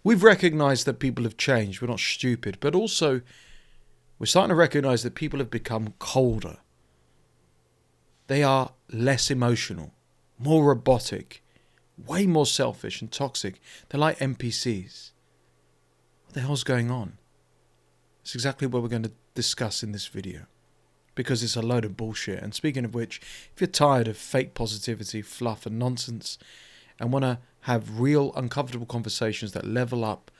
We've recognized that people have changed. We're not stupid. But also, we're starting to recognize that people have become colder. They are less emotional, more robotic, way more selfish and toxic. They're like NPCs. What the hell's going on? It's exactly what we're going to discuss in this video. Because it's a load of bullshit. And speaking of which, if you're tired of fake positivity, fluff and nonsense, and want to have real uncomfortable conversations that level up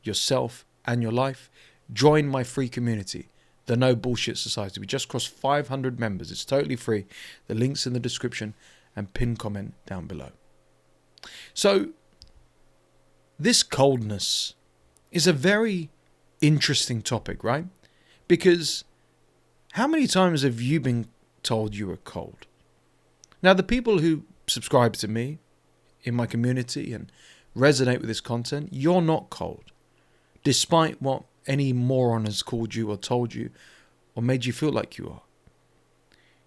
yourself and your life, join my free community, the No Bullshit Society. We just crossed 500 members. It's totally free. The link's in the description and pinned comment down below. So, this coldness is a very interesting topic, right? Because how many times have you been told you were cold? Now, the people who subscribe to me in my community and resonate with this content, you're not cold. Despite what any moron has called you or told you or made you feel like you are.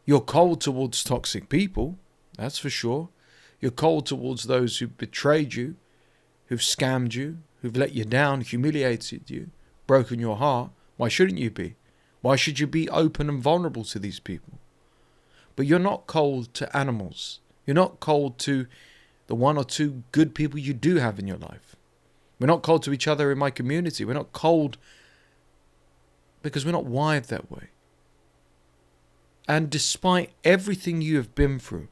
You're cold towards toxic people, that's for sure. You're cold towards those who betrayed you, who've scammed you, who've let you down, humiliated you, broken your heart. Why shouldn't you be? Why should you be open and vulnerable to these people? But you're not cold to animals. You're not cold to the one or two good people you do have in your life. We're not cold to each other in my community. We're not cold because we're not wired that way. And despite everything you have been through,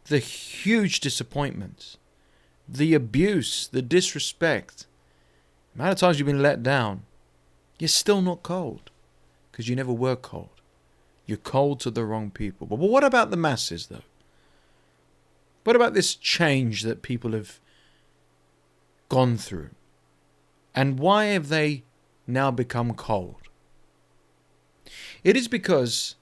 the huge disappointments, the abuse, the disrespect, the amount of times you've been let down, you're still not cold. Because you never were cold. You're cold to the wrong people. But what about the masses, though? What about this change that people have gone through? And why have they now become cold? It is because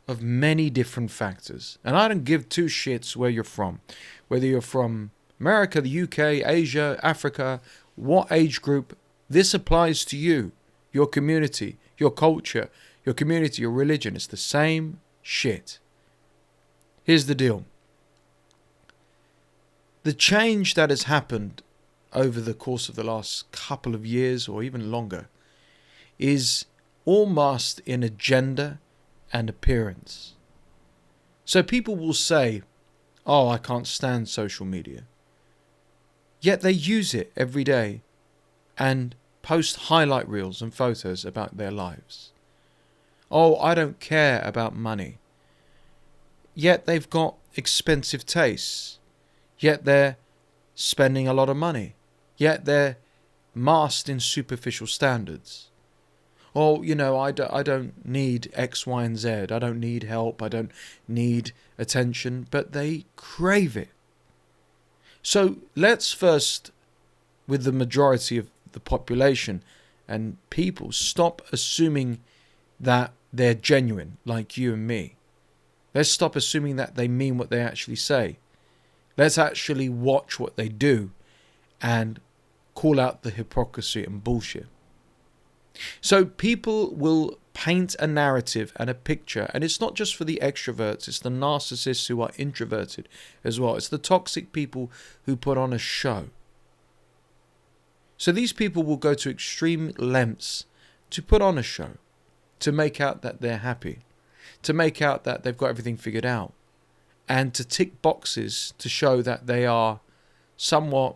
of many different factors. And I don't give two shits where you're from. Whether you're from America, the UK, Asia, Africa, what age group, this applies to you, your community, your culture, your community, your religion. It's the same shit. Here's the deal. The change that has happened over the course of the last couple of years or even longer is all masked in agenda and appearance. So people will say, oh, I can't stand social media. Yet they use it every day and post highlight reels and photos about their lives. Oh, I don't care about money. Yet they've got expensive tastes. Yet they're spending a lot of money. Yet they're masked in superficial standards. Oh, I don't need X, Y, and Z. I don't need help. I don't need attention. But they crave it. So let's first, with the majority of the population and people, stop assuming that they're genuine, like you and me. Let's stop assuming that they mean what they actually say. Let's actually watch what they do and call out the hypocrisy and bullshit. So people will paint a narrative and a picture, and it's not just for the extroverts, it's the narcissists who are introverted as well. It's the toxic people who put on a show. So these people will go to extreme lengths to put on a show, to make out that they're happy, to make out that they've got everything figured out, and to tick boxes to show that they are somewhat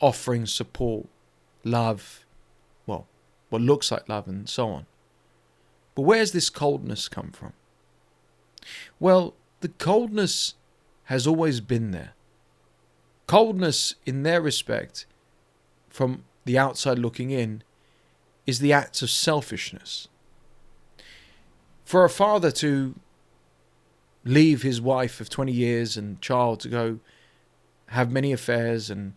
offering support, love, well, what looks like love and so on. But where's this coldness come from? Well, the coldness has always been there. Coldness, in their respect, from the outside looking in, is the act of selfishness. For a father to leave his wife of 20 years and child to go have many affairs and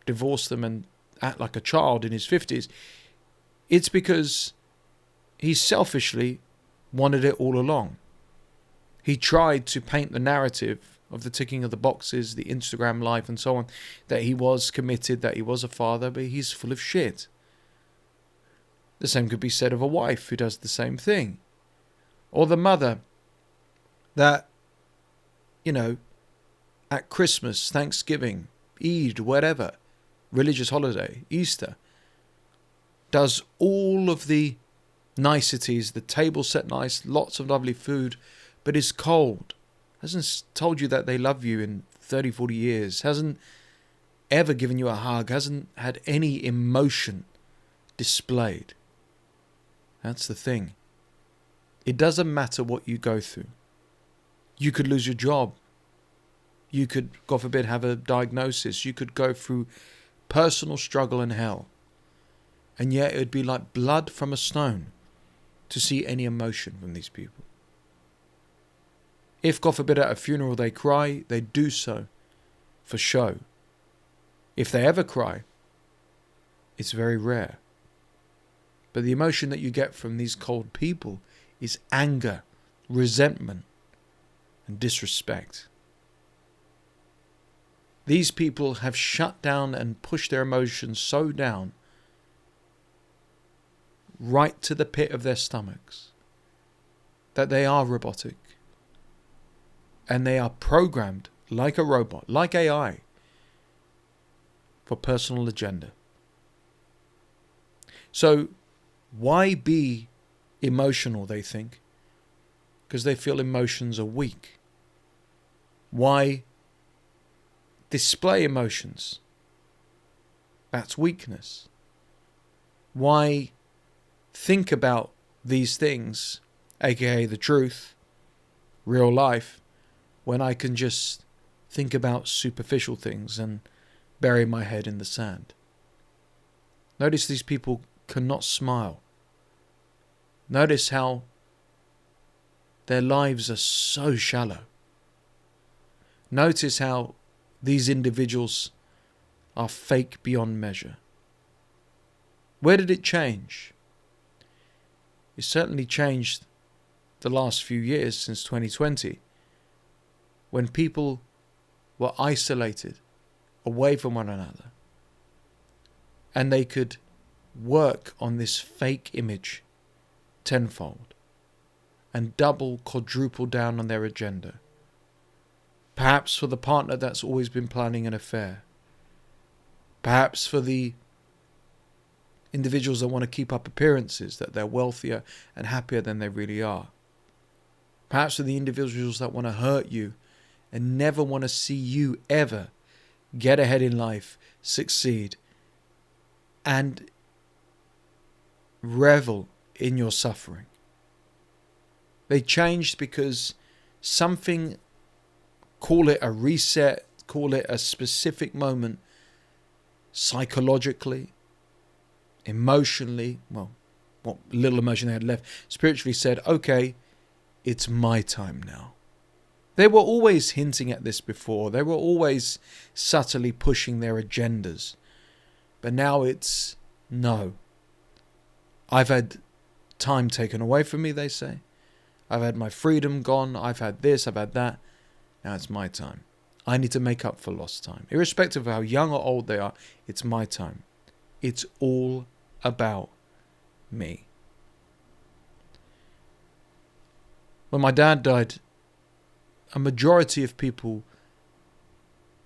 divorce them and act like a child in his 50s, it's because he selfishly wanted it all along. He tried to paint the narrative of the ticking of the boxes, the Instagram life and so on, that he was committed, that he was a father, but he's full of shit. The same could be said of a wife who does the same thing. Or the mother that, at Christmas, Thanksgiving, Eid, whatever, religious holiday, Easter, does all of the niceties, the table set nice, lots of lovely food, but is cold, hasn't told you that they love you in 30, 40 years, hasn't ever given you a hug, hasn't had any emotion displayed. That's the thing. It doesn't matter what you go through. You could lose your job. You could, God forbid, have a diagnosis. You could go through personal struggle and hell. And yet it would be like blood from a stone to see any emotion from these people. If, God forbid, at a funeral they cry, they do so for show. If they ever cry, it's very rare. But the emotion that you get from these cold people is anger, resentment, and disrespect. These people have shut down and pushed their emotions so down right to the pit of their stomachs that they are robotic. And they are programmed like a robot, like AI, for personal agenda. So why be emotional, they think? Because they feel emotions are weak. Why display emotions? That's weakness. Why think about these things, aka the truth, real life, when I can just think about superficial things and bury my head in the sand? Notice these people cannot smile. Notice how their lives are so shallow. Notice how these individuals are fake beyond measure. Where did it change? It certainly changed the last few years since 2020, when people were isolated away from one another, and they could work on this fake image tenfold and double, quadruple down on their agenda. Perhaps for the partner that's always been planning an affair. Perhaps for the individuals that want to keep up appearances, that they're wealthier and happier than they really are. Perhaps for the individuals that want to hurt you and never want to see you ever get ahead in life, succeed, and revel in your suffering. They changed because something, call it a reset, call it a specific moment, psychologically, emotionally, well, what little emotion they had left, spiritually said, okay, it's my time now. They were always hinting at this before. They were always subtly pushing their agendas. But now it's, no. I've had time taken away from me, they say. I've had my freedom gone. I've had this, I've had that. Now it's my time. I need to make up for lost time. Irrespective of how young or old they are, it's my time. It's all about me. When my dad died, a majority of people,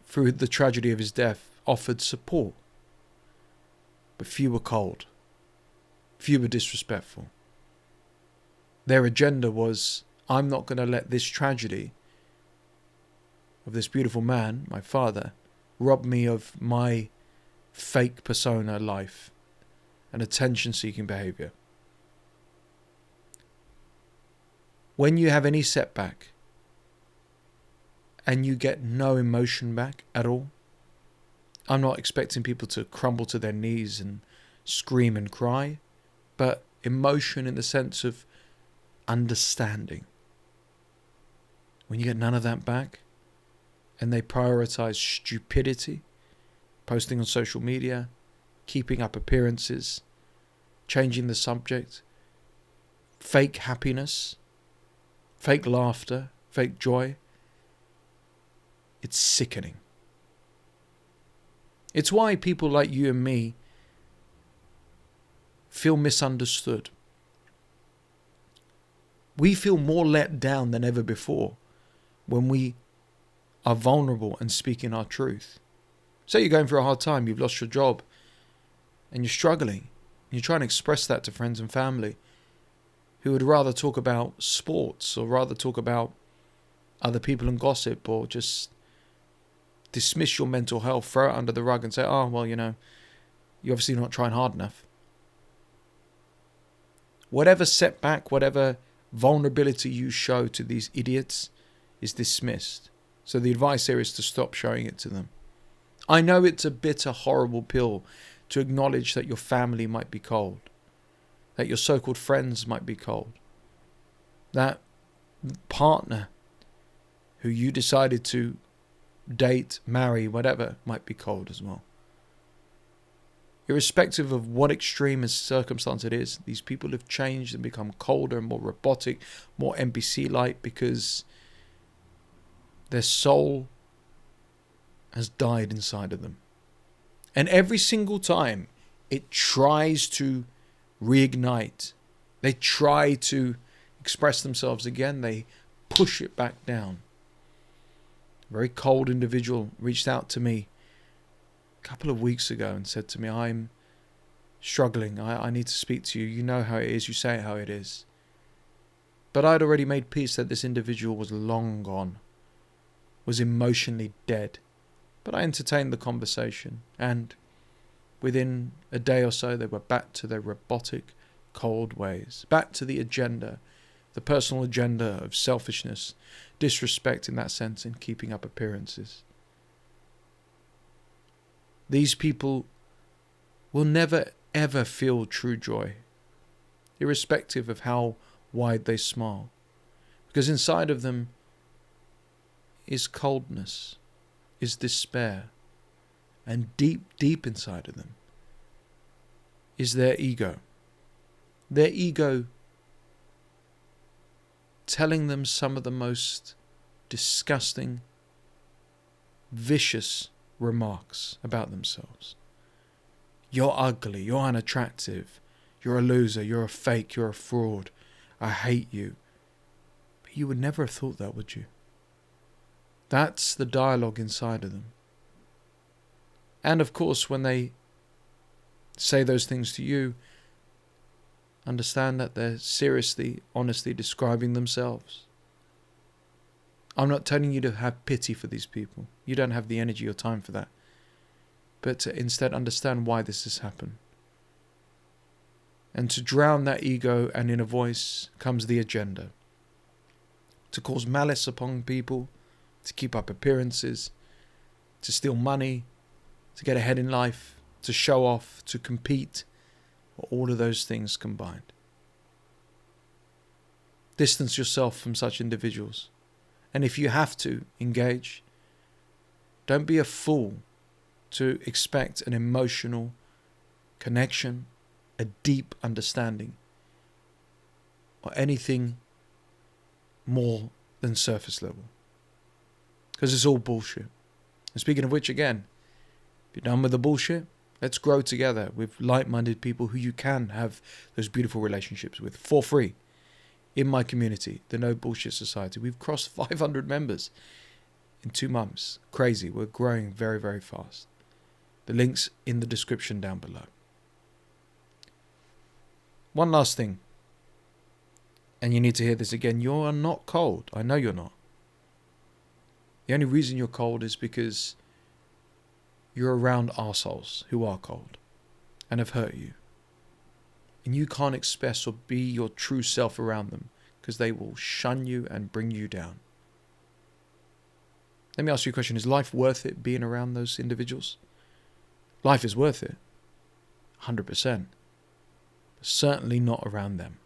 through the tragedy of his death, offered support. But few were cold. Few were disrespectful. Their agenda was, I'm not going to let this tragedy of this beautiful man, my father, rob me of my fake persona life and attention-seeking behavior. When you have any setback and you get no emotion back at all, I'm not expecting people to crumble to their knees and scream and cry, but emotion in the sense of understanding. When you get none of that back, and they prioritize stupidity, posting on social media, keeping up appearances, changing the subject, fake happiness, fake laughter, fake joy, it's sickening. It's why people like you and me feel misunderstood. We feel more let down than ever before when we are vulnerable and speaking our truth. Say you're going through a hard time, you've lost your job, and you're struggling. You're trying to express that to friends and family who would rather talk about sports or rather talk about other people and gossip, or just dismiss your mental health, throw it under the rug and say, oh, well, you're obviously not trying hard enough. Whatever setback, whatever vulnerability you show to these idiots is dismissed. So the advice here is to stop showing it to them. I know it's a bitter, horrible pill to acknowledge that your family might be cold, that your so-called friends might be cold, that partner who you decided to date, marry, whatever, might be cold as well. Irrespective of what extreme circumstance it is, these people have changed and become colder and more robotic, more NPC-like, because their soul has died inside of them. And every single time it tries to reignite, they try to express themselves again, they push it back down. A very cold individual reached out to me a couple of weeks ago and said to me, I'm struggling, I need to speak to you. You know how it is, you say it how it is. But I'd already made peace that this individual was long gone, was emotionally dead. But I entertained the conversation, and within a day or so they were back to their robotic, cold ways, back to the agenda, the personal agenda of selfishness, disrespect in that sense, and keeping up appearances. These people will never ever feel true joy, irrespective of how wide they smile, because inside of them is coldness, is despair, and deep, deep inside of them is their ego. Their ego telling them some of the most disgusting, vicious remarks about themselves. You're ugly, you're unattractive, you're a loser, you're a fake, you're a fraud, I hate you. But you would never have thought that, would you? That's the dialogue inside of them. And of course, when they say those things to you, understand that they're seriously, honestly describing themselves. I'm not telling you to have pity for these people. You don't have the energy or time for that. But to instead understand why this has happened. And to drown that ego and inner voice comes the agenda. To cause malice upon people, to keep up appearances, to steal money, to get ahead in life, to show off, to compete, or all of those things combined. Distance yourself from such individuals. And if you have to engage, don't be a fool to expect an emotional connection, a deep understanding, or anything more than surface level. Because it's all bullshit. And speaking of which, again, if you're done with the bullshit, let's grow together with like-minded people who you can have those beautiful relationships with for free. In my community, the No Bullshit Society, we've crossed 500 members in 2 months. Crazy. We're growing very, very fast. The link's in the description down below. One last thing. And you need to hear this again. You are not cold. I know you're not. The only reason you're cold is because you're around arseholes who are cold and have hurt you. And you can't express or be your true self around them because they will shun you and bring you down. Let me ask you a question. Is life worth it being around those individuals? Life is worth it. 100%. But certainly not around them.